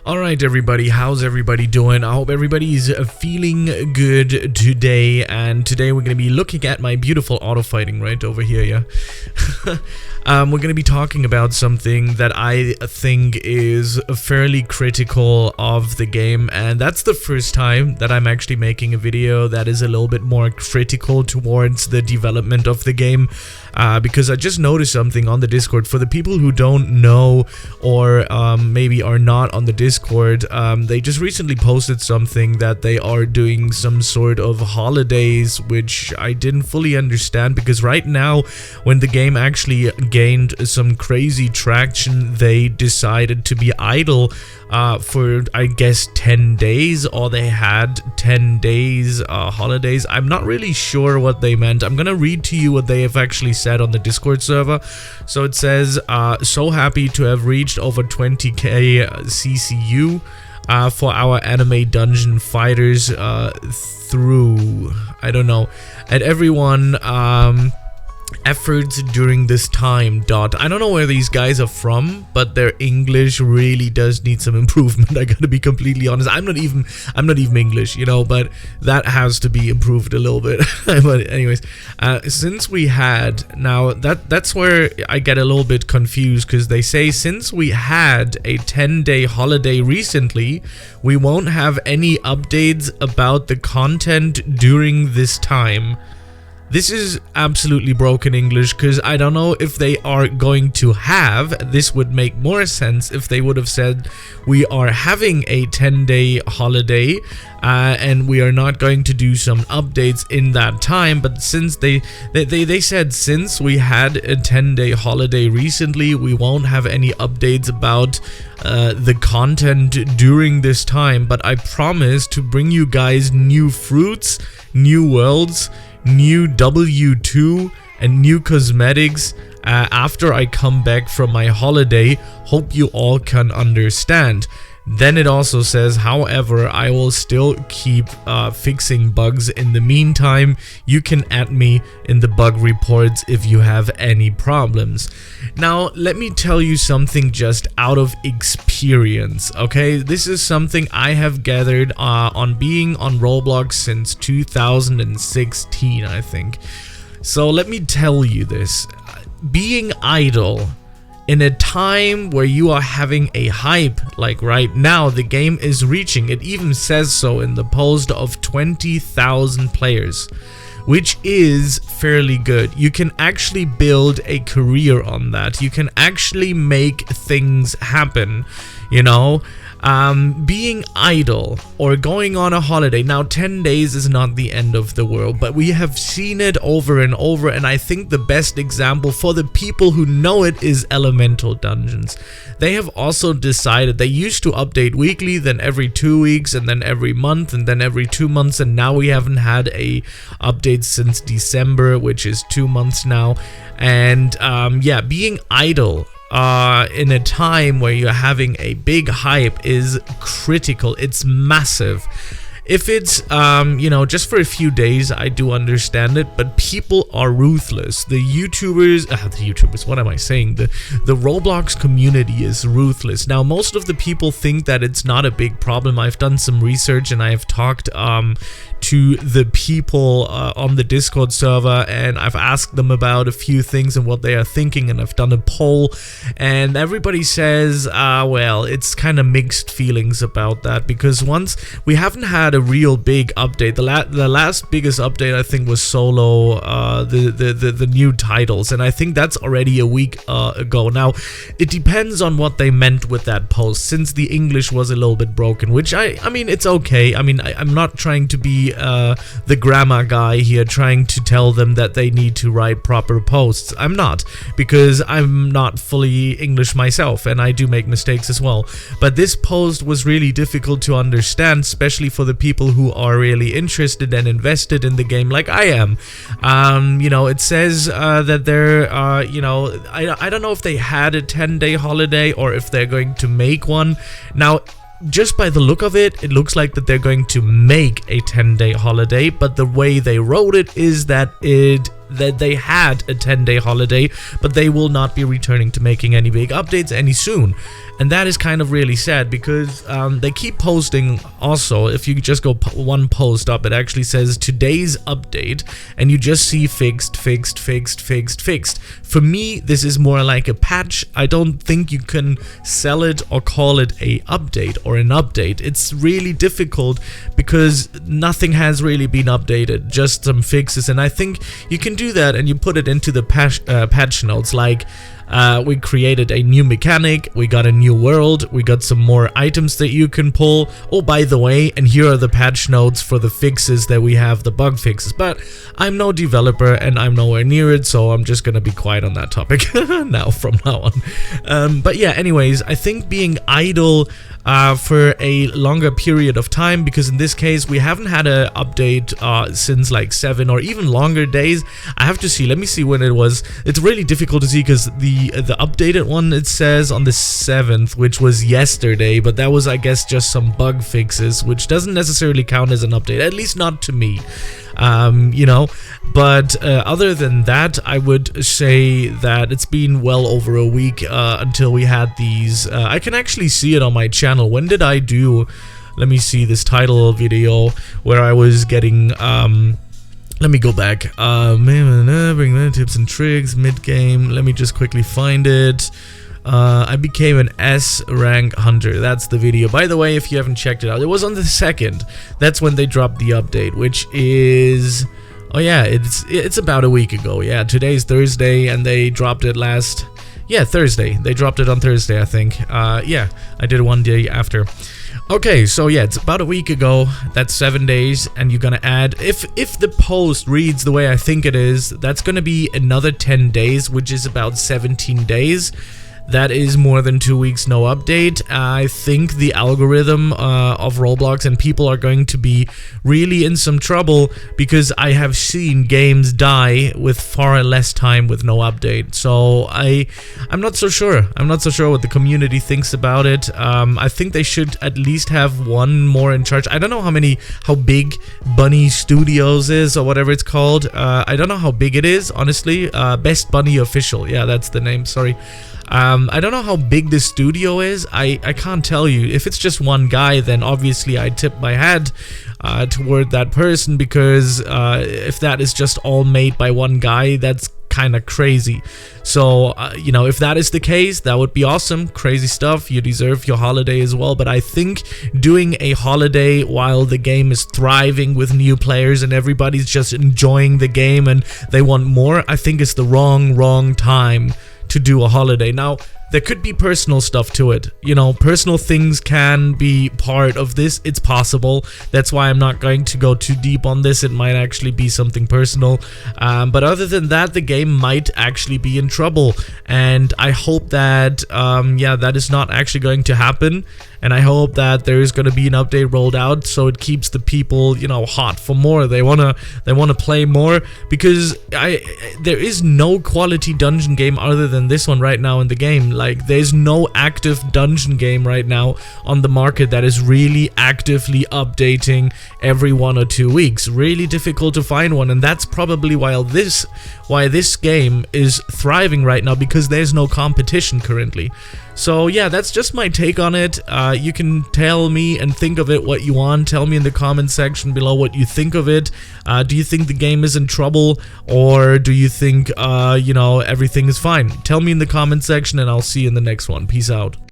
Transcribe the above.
Alright everybody, how's everybody doing? I hope everybody's feeling good today, and today we're going to be looking at my beautiful auto fighting right over here, yeah? We're going to be talking about something that I think is fairly critical of the game, and that's the first time that I'm actually making a video that is a little bit more critical towards the development of the game, because I just noticed something on the Discord. For the people who don't know or maybe are not on the Discord, they just recently posted something that they are doing some sort of holidays, which I didn't fully understand, because right now when the game actually gained some crazy traction, they decided to be idle for I guess 10 days, or they had 10 days holidays. I'm not really sure what they meant. I'm gonna read to you what they have actually said on the Discord server. So it says, so happy to have reached over 20k CCU for our anime dungeon fighters through, I don't know, at everyone efforts during this time. I don't know where these guys are from, but their English really does need some improvement. I gotta be completely honest. I'm not even English, you know, but that has to be improved a little bit. But anyways, since we had, now that's where I get a little bit confused, because they say since we had a 10-day holiday recently, we won't have any updates about the content during this time. This is absolutely broken English, because I don't know if they are going to have, this would make more sense if they would have said we are having a 10-day holiday and we are not going to do some updates in that time. But since they said since we had a 10-day holiday recently, we won't have any updates about the content during this time. But I promise to bring you guys new fruits, new worlds, new W2 and new cosmetics after I come back from my holiday. Hope you all can understand. Then it also says, however, I will still keep fixing bugs in the meantime. You can add me in the bug reports if you have any problems. Now, let me tell you something just out of experience, okay? This is something I have gathered on being on Roblox since 2016, I think. So let me tell you this. Being idle in a time where you are having a hype, like right now, the game is reaching, it even says so in the post, of 20,000 players, which is fairly good. You can actually build a career on that. You can actually make things happen, you know? Being idle or going on a holiday. Now, 10 days is not the end of the world, but we have seen it over and over, and I think the best example for the people who know it is Elemental Dungeons. They have also decided, they used to update weekly, then every 2 weeks, and then every month, and then every 2 months, and now we haven't had a update since December, which is 2 months now. And yeah, being idle in a time where you're having a big hype is critical. It's massive. If it's, you know, just for a few days, I do understand it, but people are ruthless. The YouTubers, what am I saying? The Roblox community is ruthless. Now, most of the people think that it's not a big problem. I've done some research and I have talked to the people on the Discord server, and I've asked them about a few things and what they are thinking, and I've done a poll, and everybody says, well, it's kind of mixed feelings about that, because once we haven't had a real big update. The last biggest update, I think, was Solo, the new titles, and I think that's already a week ago. Now, it depends on what they meant with that post, since the English was a little bit broken, which I mean, it's okay. I mean, I'm not trying to be the grammar guy here, trying to tell them that they need to write proper posts. I'm not, because I'm not fully English myself, and I do make mistakes as well. But this post was really difficult to understand, especially for the people who are really interested and invested in the game like I am. You know, it says that they're, you know, I don't know if they had a 10-day holiday or if they're going to make one. Now, just by the look of it, it looks like that they're going to make a 10-day holiday, but the way they wrote it is that they had a 10-day holiday, but they will not be returning to making any big updates any soon. and that is kind of really sad because they keep posting. Also, if you just go one post up, it actually says today's update, and you just see fixed. For me, this is more like a patch. I don't think you can sell it or call it a update or an update. It's really difficult because nothing has really been updated, just some fixes, and I think you can do that and you put it into the patch notes, like we created a new mechanic, we got a new world, we got some more items that you can pull. Oh, by the way, and here are the patch notes for the fixes that we have, the bug fixes. But I'm no developer and I'm nowhere near it, so I'm just gonna be quiet on that topic now from now on. But yeah, anyways, I think being idle for a longer period of time, because in this case we haven't had an update since like 7 or even longer days. I have to see, let me see when it was. It's really difficult to see because the updated one, it says on the 7th, which was yesterday, but that was, I guess, just some bug fixes, which doesn't necessarily count as an update, at least not to me. You know, but other than that, I would say that it's been well over a week until we had these. I can actually see it on my channel. When did I do, let me see, this title video where I was getting let me go back. Bring the tips and tricks mid-game. Let me just quickly find it. I became an S rank hunter. That's the video. By the way, if you haven't checked it out, it was on the 2nd. That's when they dropped the update, which is, oh yeah, it's about a week ago. Yeah, today's Thursday, and they dropped it last, yeah, Thursday. They dropped it on Thursday, I think. Yeah, I did it one day after. Okay, so yeah, it's about a week ago. That's 7 days, and you're gonna add, if the post reads the way I think it is, that's gonna be another 10 days, which is about 17 days. That is more than 2 weeks, no update. I think the algorithm of Roblox and people are going to be really in some trouble, because I have seen games die with far less time with no update. So I'm not so sure. I'm not so sure what the community thinks about it. I think they should at least have one more in charge. I don't know how big Bunny Studios is, or whatever it's called. I don't know how big it is, honestly. Best Bunny Official. Yeah, that's the name. Sorry. I don't know how big this studio is. I can't tell you. If it's just one guy, then obviously I tip my hat toward that person, because if that is just all made by one guy, that's kind of crazy. So you know, if that is the case, that would be awesome. Crazy stuff. You deserve your holiday as well. But I think doing a holiday while the game is thriving with new players and everybody's just enjoying the game and they want more, I think it's the wrong time to do a holiday. Now, there could be personal stuff to it. You know, personal things can be part of this. It's possible. That's why I'm not going to go too deep on this. It might actually be something personal. But other than that, the game might actually be in trouble. And I hope that, yeah, that is not actually going to happen. And I hope that there is going to be an update rolled out so it keeps the people, you know, hot for more. They wanna play more, because there is no quality dungeon game other than this one right now in the game. Like, there's no active dungeon game right now on the market that is really actively updating every 1 or 2 weeks. Really difficult to find one, and that's probably why this game is thriving right now, because there's no competition currently. So yeah, that's just my take on it. You can tell me and think of it what you want. Tell me in the comment section below what you think of it. Do you think the game is in trouble, or do you think you know, everything is fine? Tell me in the comment section, and I'll see you in the next one. Peace out.